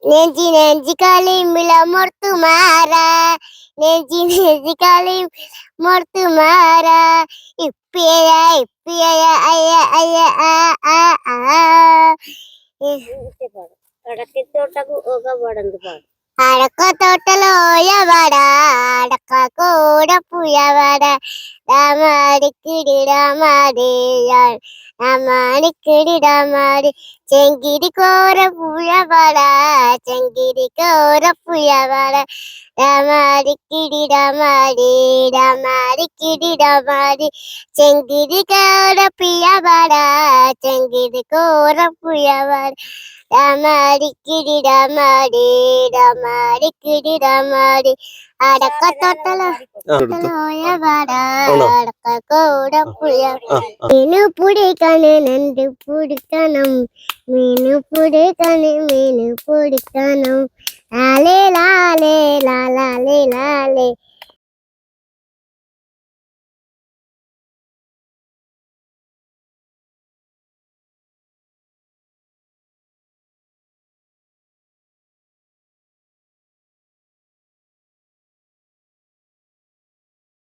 നെഞ്ചി നെഞ്ചി കളിമിള മുർത്തുമാര നെഞ്ചി നെഞ്ചി കളി മുർത്തുമാര ഇപ്പിയ ഇപ്പിയ അയ്യ അയ്യ ആ ആ ആ అడక తోటలో ఎవడ అడక కూడా పుయవడ రామాడికిడి రామాడి రామాడికిడి రామాడి చెంగిడి కోర పుయవడ చెంగిడి కోర పుయవడ రామాడికిడి రామాడి రామాడికిడి రామాడి చెంగిడి కోర పుయవడ చెంగిడి కోర పుయవడ రామాడికిడి రామాడి రామాడికిడి రామాడి అడక తోటలో ఎవడ అడక కూడా పుయ മീനു പിടിക്കണേ നണ്ട് പിടിക്കണം മീനു പിടിക്കണേ മീനു പിടിക്കണം ലാലേ ലാല